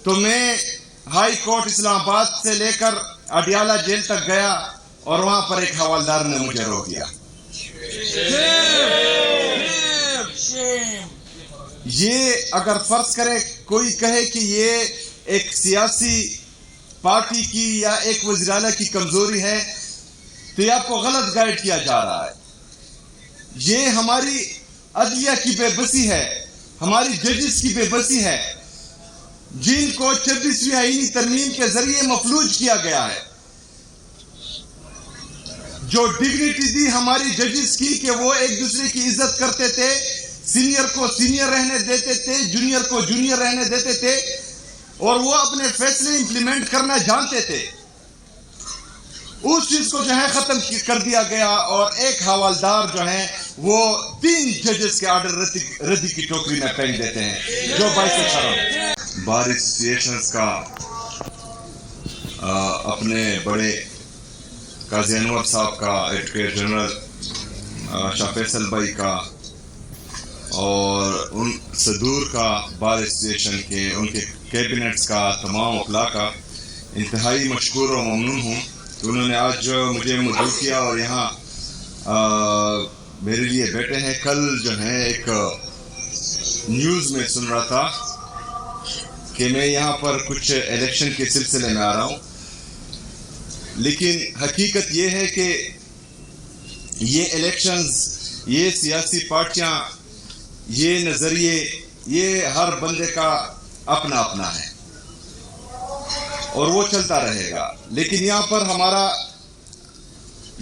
تو میں high court اسلام آباد سے لے کر اڈیالہ جیل تک گیا اور وہاں پر ایک حوالدار نے مجھے روک دیا. یہ اگر فرض کرے کوئی کہے کہ یہ ایک سیاسی پارٹی کی یا ایک وزیر اعلیٰ کی کمزوری ہے تو یہ آپ کو غلط گائیڈ کیا جا رہا ہے. یہ ہماری عدلیہ کی بے بسی ہے, ہماری ججز کی بے بسی ہے, جن کو 26ویں آئینی ترمیم کے ذریعے مفلوج کیا گیا ہے. جو ڈگنیٹی دی ہماری ججز کی کہ وہ ایک دوسرے کی عزت کرتے تھے, سینئر کو سینئر رہنے دیتے تھے, جونیئر کو جونیئر رہنے دیتے تھے, اور وہ اپنے فیصلے امپلیمنٹ کرنا جانتے تھے, اس چیز کو جو ہے ختم کر دیا گیا. اور ایک حوالدار جو ہیں وہ 3 ججز کے آرڈر ردی کی ٹوکری میں پھینک دیتے ہیں, جو باعث شرم. بار ایسوسیشنز کا اپنے بڑے قاضی انور صاحب کا, ایڈوکیٹ جنرل شاہ فیصل بھائی کا, اور ان صدور کا بار ایسوسیشن کے, ان کے کیبنٹس کا, تمام وکلاء کا انتہائی مشکور و ممنون ہوں کہ انہوں نے آج مجھے مدعو کیا اور یہاں میرے لیے بیٹھے ہیں. کل جو ہے ایک نیوز میں سن رہا تھا کہ میں یہاں پر کچھ الیکشن کے سلسلے میں آ رہا ہوں, لیکن حقیقت یہ ہے کہ یہ الیکشنز, یہ سیاسی پارٹیاں, یہ نظریے, یہ ہر بندے کا اپنا اپنا ہے اور وہ چلتا رہے گا. لیکن یہاں پر ہمارا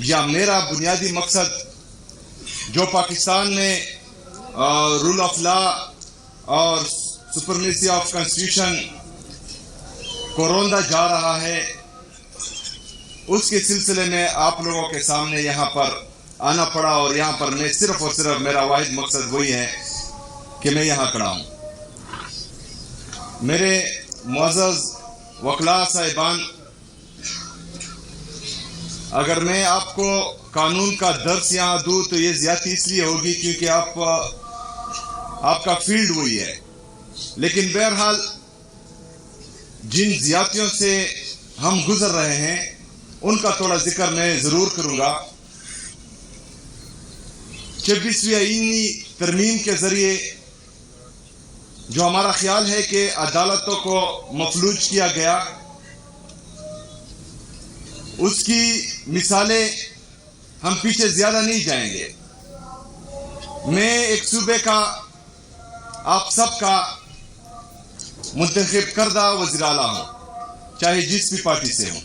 یا میرا بنیادی مقصد جو پاکستان میں رول آف لا اور سپرمیسی آف کانسٹیٹیوشن کو روندا جا رہا ہے, اس کے سلسلے میں آپ لوگوں کے سامنے یہاں پر آنا پڑا. اور یہاں پر میں صرف اور صرف میرا واحد مقصد وہی ہے کہ میں یہاں کھڑا ہوں. میرے معزز وکلاء صاحبان, اگر میں آپ کو قانون کا درس یہاں دوں تو یہ زیادتی اس لیے ہوگی کیونکہ آپ کا فیلڈ وہی ہے. لیکن بہرحال جن زیادتیوں سے ہم گزر رہے ہیں ان کا تھوڑا ذکر میں ضرور کروں گا. 26ویں آئینی ترمیم کے ذریعے جو ہمارا خیال ہے کہ عدالتوں کو مفلوج کیا گیا, اس کی مثالیں ہم پیچھے زیادہ نہیں جائیں گے. میں ایک صوبے کا, آپ سب کا منتخب کردہ وزیر اعلیٰ ہوں, چاہے جس بھی پارٹی سے ہوں.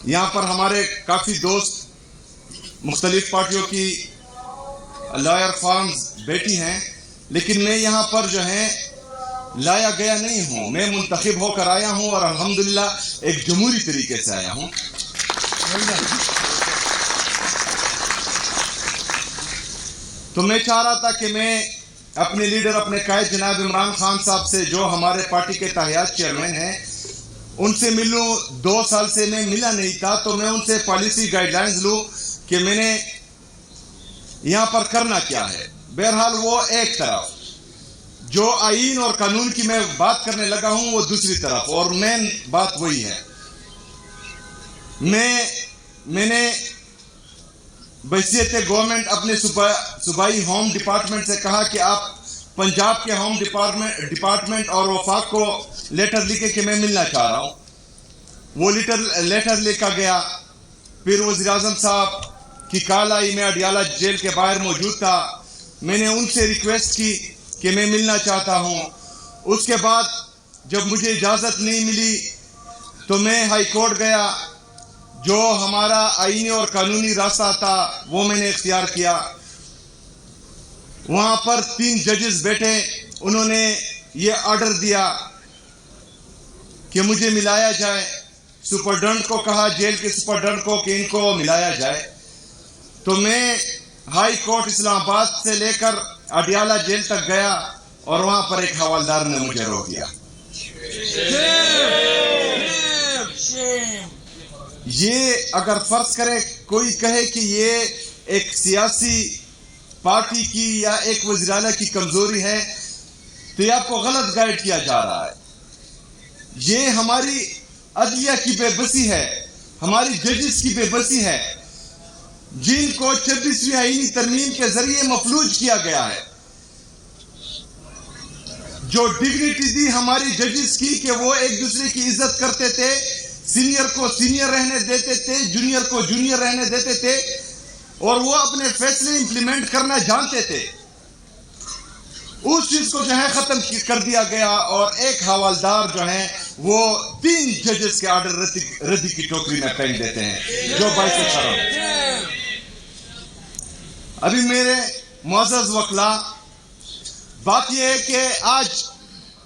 یہاں پر ہمارے کافی دوست مختلف پارٹیوں کی لائر فارمز بیٹھی ہیں, لیکن میں یہاں پر جو ہے لایا گیا نہیں ہوں. میں منتخب ہو کر آیا ہوں اور الحمدللہ ایک جمہوری طریقے سے آیا ہوں. تو میں چاہ رہا تھا کہ میں اپنے لیڈر, اپنے قائد جناب عمران خان صاحب سے, جو ہمارے پارٹی کے تاحیات چیئرمین ہیں, ان سے ملوں. 2 سال سے میں ملا نہیں تھا, تو میں ان سے پالیسی گائیڈ لائنز لوں کہ میں نے یہاں پر کرنا کیا ہے. بہرحال وہ ایک طرف, جو آئین اور قانون کی میں بات کرنے لگا ہوں وہ دوسری طرف, اور مین بات وہی ہے. میں نے بحیثیت گورنمنٹ اپنے صوبائی ہوم ڈپارٹمنٹ سے کہا کہ آپ پنجاب کے ہوم ڈپارٹمنٹ اور وفاق کو لیٹر لکھے کہ میں ملنا چاہ رہا ہوں. وہ لیٹر لکھا گیا. پھر وزیر اعظم صاحب کی کال آئی, میں اڈیالہ جیل کے باہر موجود تھا. میں نے ان سے ریکویسٹ کی کہ میں ملنا چاہتا ہوں. اس کے بعد جب مجھے اجازت نہیں ملی تو میں ہائی کورٹ گیا. جو ہمارا آئینی اور قانونی راستہ تھا وہ میں نے اختیار کیا. وہاں پر 3 ججز بیٹھے, انہوں نے یہ آرڈر دیا کہ مجھے ملایا جائے. سپرڈنٹ کو کہا, جیل کے سپرڈنٹ کو, کہ ان کو ملایا جائے. تو میں ہائی کورٹ اسلام آباد سے لے کر اڈیالہ جیل تک گیا اور وہاں پر ایک حوالدار نے مجھے روک دیا. یہ اگر فرض کرے کوئی کہے کہ یہ ایک سیاسی پارٹی کی یا ایک وزیر اعلیٰ کی کمزوری ہے تو یہ آپ کو غلط گائیڈ کیا جا رہا ہے. یہ ہماری عدلیہ کی بے بسی ہے، ہماری ججز کی بے بسی ہے، جن کو 26ویں آئینی ترمیم کے ذریعے مفلوج کیا گیا ہے. جو ڈگنیٹی دی ہماری ججز کی کہ وہ ایک دوسرے کی عزت کرتے تھے، سینئر کو سینئر رہنے دیتے تھے، جونیئر کو جونیئر رہنے دیتے تھے، اور وہ اپنے فیصلے امپلیمنٹ کرنا جانتے تھے. اس چیز کو جو ہے ختم کر دیا گیا، اور ایک حوالدار جو ہیں وہ 3 ججز کے آرڈر ردی کی ٹوکری میں پھینک دیتے ہیں، جو باعث شرم ہے. ابھی میرے معزز وکلاء، بات یہ ہے کہ آج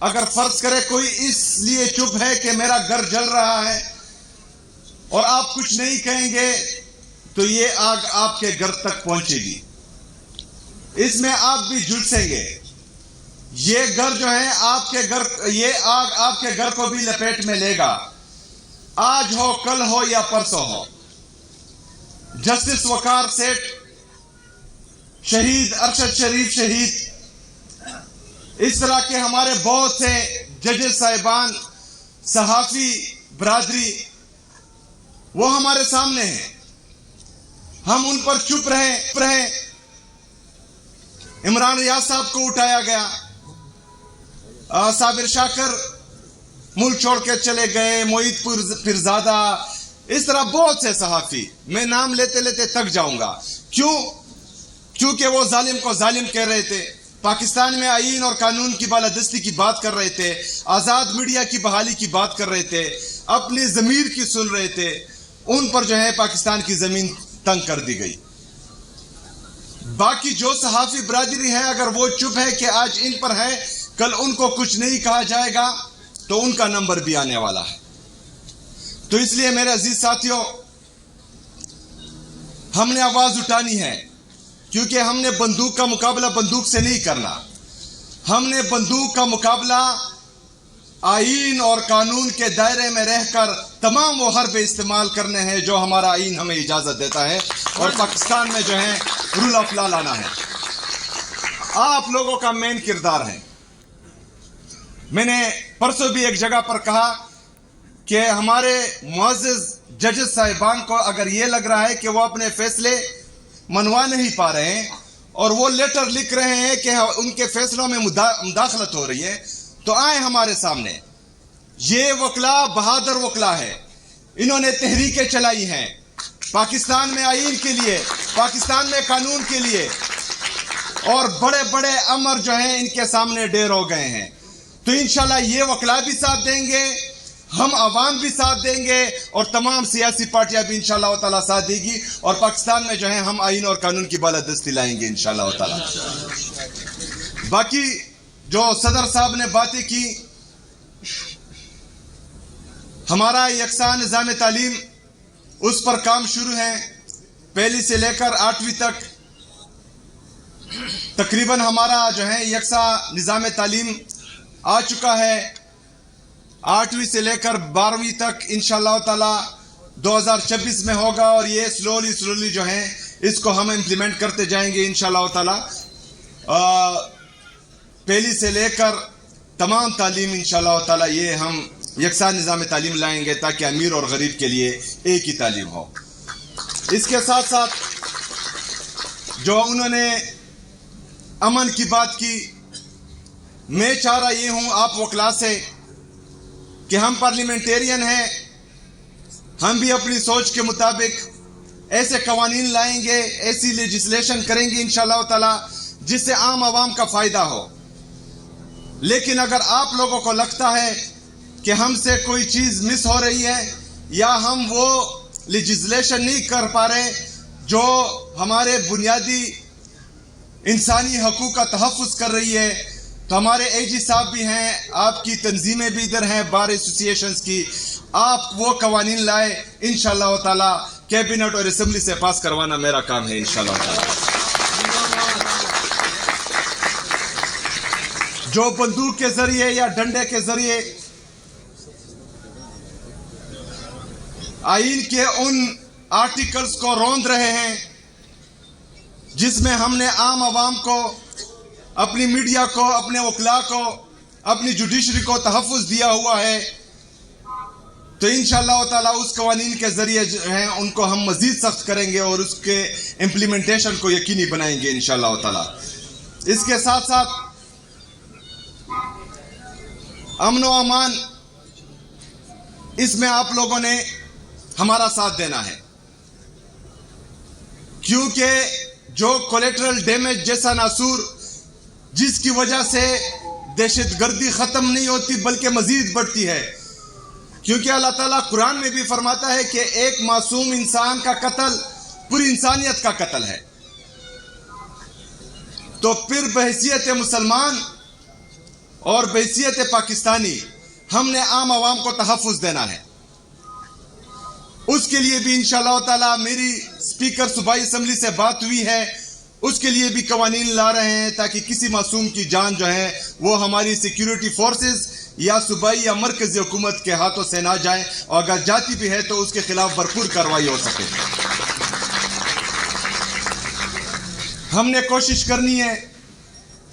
اگر فرض کرے کوئی اس لیے چپ ہے کہ میرا گھر جل رہا ہے اور آپ کچھ نہیں کہیں گے، تو یہ آگ آپ کے گھر تک پہنچے گی، اس میں آپ بھی جھلسیں گے. یہ گھر جو ہے آپ کے گھر، یہ آگ آپ کے گھر کو بھی لپیٹ میں لے گا، آج ہو، کل ہو یا پرسوں ہو. جسٹس وقار سیٹھ، شہید ارشد شریف شہید، اس طرح کے ہمارے بہت سے ججز صاحبان، صحافی برادری، وہ ہمارے سامنے ہیں. ہم ان پر چپ رہے. عمران ریاض صاحب کو اٹھایا گیا، صابر شاکر ملک چھوڑ کے چلے گئے، معید پیرزادہ، اس طرح بہت سے صحافی، میں نام لیتے لیتے تک جاؤں گا. کیونکہ وہ ظالم کو ظالم کہہ رہے تھے، پاکستان میں آئین اور قانون کی بالادستی کی بات کر رہے تھے، آزاد میڈیا کی بحالی کی بات کر رہے تھے، اپنی ضمیر کی سن رہے تھے. ان پر جو ہے پاکستان کی زمین تنگ کر دی گئی. باقی جو صحافی برادری ہے، اگر وہ چپ ہے کہ آج ان پر ہے، کل ان کو کچھ نہیں کہا جائے گا تو ان کا نمبر بھی آنے والا ہے. تو اس لیے میرے عزیز ساتھیوں، ہم نے آواز اٹھانی ہے، کیونکہ ہم نے بندوق کا مقابلہ بندوق سے نہیں کرنا. ہم نے بندوق کا مقابلہ آئین اور قانون کے دائرے میں رہ کر تمام وہ حربے استعمال کرنے ہیں جو ہمارا آئین ہمیں اجازت دیتا ہے، اور پاکستان میں جو ہے رول آف لا لانا ہے. آپ لوگوں کا مین کردار ہے. میں نے پرسوں بھی ایک جگہ پر کہا کہ ہمارے معزز ججز صاحبان کو اگر یہ لگ رہا ہے کہ وہ اپنے فیصلے منوا نہیں پا رہے ہیں اور وہ لیٹر لکھ رہے ہیں کہ ان کے فیصلوں میں مداخلت ہو رہی ہے، تو آئیں ہمارے سامنے. یہ وکلاء بہادر وکلاء ہے، انہوں نے تحریکیں چلائی ہیں پاکستان میں آئین کے لیے، پاکستان میں قانون کے لیے، اور بڑے بڑے امر جو ہیں ان کے سامنے ڈیر ہو گئے ہیں. تو انشاءاللہ یہ وکلاء بھی ساتھ دیں گے، ہم عوام بھی ساتھ دیں گے، اور تمام سیاسی پارٹیاں بھی انشاءاللہ تعالیٰ ساتھ دے گی، اور پاکستان میں جو ہے ہم آئین اور قانون کی بالادستی لائیں گے انشاءاللہ تعالیٰ. باقی جو صدر صاحب نے باتیں کی، ہمارا یکساں نظام تعلیم، اس پر کام شروع ہے. 1 سے لے کر 8ویں تک تقریباً ہمارا جو ہے یکساں نظام تعلیم آ چکا ہے. 8ویں سے لے کر 12ویں تک انشاءاللہ تعالی 2026 میں ہوگا، اور یہ سلولی جو ہیں اس کو ہم امپلیمنٹ کرتے جائیں گے انشاءاللہ تعالی. 1 سے لے کر تمام تعلیم انشاءاللہ تعالی یہ ہم یکساں نظام تعلیم لائیں گے تاکہ امیر اور غریب کے لیے ایک ہی تعلیم ہو. اس کے ساتھ ساتھ جو انہوں نے امن کی بات کی، میں چاہ رہا یہ ہوں آپ وکلاء سے کہ ہم پارلیمنٹیرین ہیں، ہم بھی اپنی سوچ کے مطابق ایسے قوانین لائیں گے، ایسی لیجسلیشن کریں گے انشاءاللہ تعالی جس سے عام عوام کا فائدہ ہو. لیکن اگر آپ لوگوں کو لگتا ہے کہ ہم سے کوئی چیز مس ہو رہی ہے یا ہم وہ لیجسلیشن نہیں کر پا رہے جو ہمارے بنیادی انسانی حقوق کا تحفظ کر رہی ہے، تو ہمارے اے جی صاحب بھی ہیں، آپ کی تنظیمیں بھی ادھر ہیں، بار ایسوسییشنز کی، آپ وہ قوانین لائے انشاءاللہ تعالی. کیبنٹ اور اسمبلی سے پاس کروانا میرا کام ہے انشاءاللہ تعالی. جو بندوق کے ذریعے یا ڈنڈے کے ذریعے آئین کے ان آرٹیکلز کو روند رہے ہیں جس میں ہم نے عام عوام کو، اپنی میڈیا کو، اپنے وکلاء کو، اپنی جوڈیشری کو تحفظ دیا ہوا ہے، تو انشاءاللہ تعالیٰ اس قوانین کے ذریعے جو ہیں ان کو ہم مزید سخت کریں گے اور اس کے امپلیمنٹیشن کو یقینی بنائیں گے انشاءاللہ تعالیٰ. اس کے ساتھ ساتھ امن و امان، اس میں آپ لوگوں نے ہمارا ساتھ دینا ہے، کیونکہ جو کولیٹرل ڈیمیج جیسا ناصور جس کی وجہ سے دہشت گردی ختم نہیں ہوتی بلکہ مزید بڑھتی ہے، کیونکہ اللہ تعالیٰ قرآن میں بھی فرماتا ہے کہ ایک معصوم انسان کا قتل پوری انسانیت کا قتل ہے. تو پھر بحیثیت مسلمان اور بحیثیت پاکستانی ہم نے عام عوام کو تحفظ دینا ہے. اس کے لیے بھی انشاءاللہ تعالیٰ میری اسپیکر صوبائی اسمبلی سے بات ہوئی ہے، اس کے لیے بھی قوانین لا رہے ہیں تاکہ کسی معصوم کی جان جو ہے وہ ہماری سیکیورٹی فورسز یا صوبائی یا مرکزی حکومت کے ہاتھوں سے نہ جائیں، اور اگر جاتی بھی ہے تو اس کے خلاف بھرپور کارروائی ہو سکے. ہم نے کوشش کرنی ہے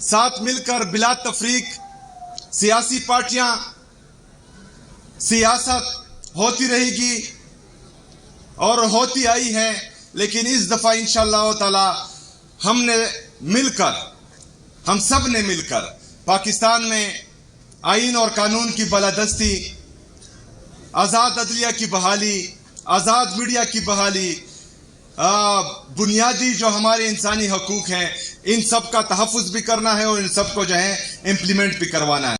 ساتھ مل کر بلا تفریق. سیاسی پارٹیاں، سیاست ہوتی رہے گی اور ہوتی آئی ہے، لیکن اس دفعہ انشاءاللہ تعالی ہم سب نے مل کر پاکستان میں آئین اور قانون کی بالادستی، آزاد عدلیہ کی بحالی، آزاد میڈیا کی بحالی، بنیادی جو ہمارے انسانی حقوق ہیں ان سب کا تحفظ بھی کرنا ہے اور ان سب کو جو ہے امپلیمنٹ بھی کروانا ہے.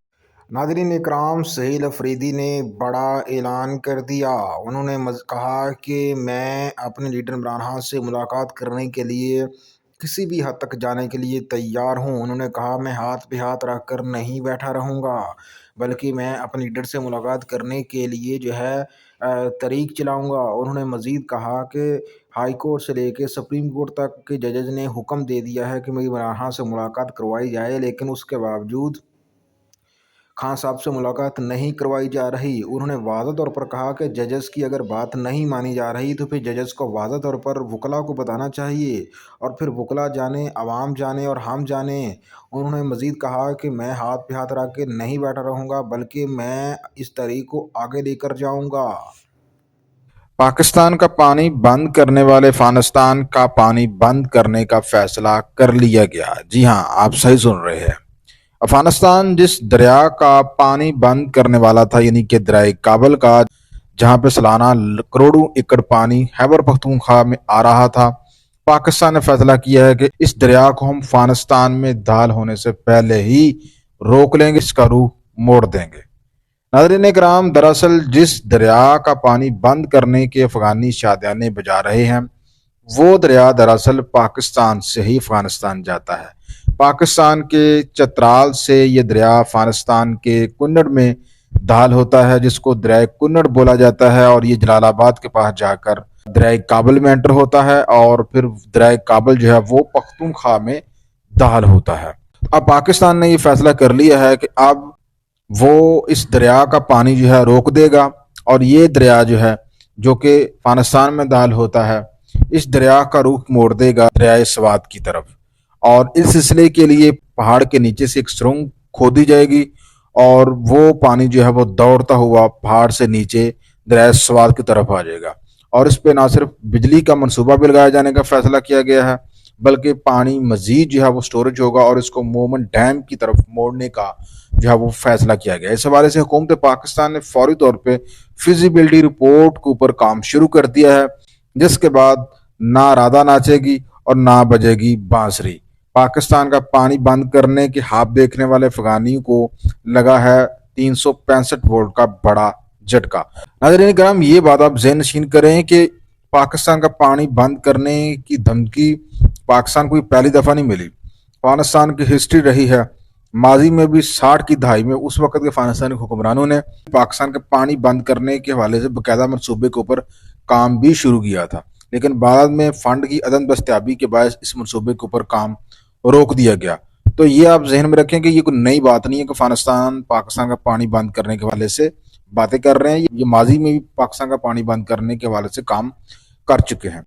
ناظرین اکرام، سہیل افریدی نے بڑا اعلان کر دیا. انہوں نے کہا کہ میں اپنے لیڈر عمران خان سے ملاقات کرنے کے لیے کسی بھی حد تک جانے کے لیے تیار ہوں. انہوں نے کہا میں ہاتھ پہ ہاتھ رکھ کر نہیں بیٹھا رہوں گا، بلکہ میں اپنے لیڈر سے ملاقات کرنے کے لیے جو ہے طریق چلاؤں گا. انہوں نے مزید کہا کہ ہائی کورٹ سے لے کے سپریم کورٹ تک کے ججز نے حکم دے دیا ہے کہ میری عمران خان سے ملاقات کروائی جائے، لیکن اس کے باوجود خان صاحب سے ملاقات نہیں کروائی جا رہی. انہوں نے واضح طور پر کہا کہ ججز کی اگر بات نہیں مانی جا رہی تو پھر ججز کو واضح طور پر وکلاء کو بتانا چاہیے، اور پھر وکلاء جانے، عوام جانے اور ہم جانیں. انہوں نے مزید کہا کہ میں ہاتھ پہ ہاتھ رکھ کے نہیں بیٹھا رہوں گا، بلکہ میں اس تحریک کو آگے لے کر جاؤں گا. پاکستان کا پانی بند کرنے والے افغانستان کا پانی بند کرنے کا فیصلہ کر لیا گیا. جی ہاں، آپ صحیح سن رہے ہیں. افغانستان جس دریا کا پانی بند کرنے والا تھا، یعنی کہ دریائے کابل کا، جہاں پہ سالانہ کروڑوں ایکڑ پانی خیبر پختونخوا میں آ رہا تھا، پاکستان نے فیصلہ کیا ہے کہ اس دریا کو ہم افغانستان میں داخل ہونے سے پہلے ہی روک لیں گے، اس کا رخ موڑ دیں گے. ناظرین کرام، دراصل جس دریا کا پانی بند کرنے کے افغانی شادیانے بجا رہے ہیں، وہ دریا دراصل پاکستان سے ہی افغانستان جاتا ہے. پاکستان کے چترال سے یہ دریا افغانستان کے کنڑ میں داخل ہوتا ہے، جس کو دریائے کنڑ بولا جاتا ہے، اور یہ جلال آباد کے پاس جا کر دریائے کابل میں انٹر ہوتا ہے، اور پھر دریائے کابل جو ہے وہ پختونخوا میں داخل ہوتا ہے. اب پاکستان نے یہ فیصلہ کر لیا ہے کہ اب وہ اس دریا کا پانی جو ہے روک دے گا، اور یہ دریا جو ہے جو کہ افغانستان میں داخل ہوتا ہے، اس دریا کا رخ موڑ دے گا دریائے سوات کی طرف. اور اس سلسلے کے لیے پہاڑ کے نیچے سے ایک سرنگ کھودی جائے گی، اور وہ پانی جو ہے وہ دوڑتا ہوا پہاڑ سے نیچے دریائے سوات کی طرف آ جائے گا. اور اس پہ نہ صرف بجلی کا منصوبہ بھی لگایا جانے کا فیصلہ کیا گیا ہے، بلکہ پانی مزید جو ہے وہ سٹوریج ہوگا، اور اس کو مومن ڈیم کی طرف موڑنے کا جو ہے وہ فیصلہ کیا گیا. اس حوالے سے حکومت پاکستان نے فوری طور پہ فیزیبلٹی رپورٹ کے اوپر کام شروع کر دیا ہے، جس کے بعد نہ رادہ ناچے گی اور نہ بجے گی بانسری. پاکستان کا پانی بند کرنے کے خواب دیکھنے والے افغانیوں کو لگا ہے 365 وولٹ کا بڑا جھٹکا. ناظرین کرام، یہ بات آپ ذہن نشین کریں کہ پاکستان کا پانی بند کرنے کی دھمکی پاکستان کو پہلی دفعہ نہیں ملی. افغانستان کی ہسٹری رہی ہے، ماضی میں بھی 60 کی دہائی میں اس وقت کے افغانستانی حکمرانوں نے پاکستان کے پانی بند کرنے کے حوالے سے باقاعدہ منصوبے کے اوپر کام بھی شروع کیا تھا، لیکن بعد میں فنڈ کی عدم دستیابی کے باعث اس منصوبے کے اوپر کام روک دیا گیا. تو یہ آپ ذہن میں رکھیں کہ یہ کوئی نئی بات نہیں ہے کہ افغانستان کا پانی بند کرنے کے حوالے سے باتیں کر رہے ہیں. یہ ماضی میں بھی پاکستان کا پانی بند کرنے کے حوالے سے کام کر چکے ہیں.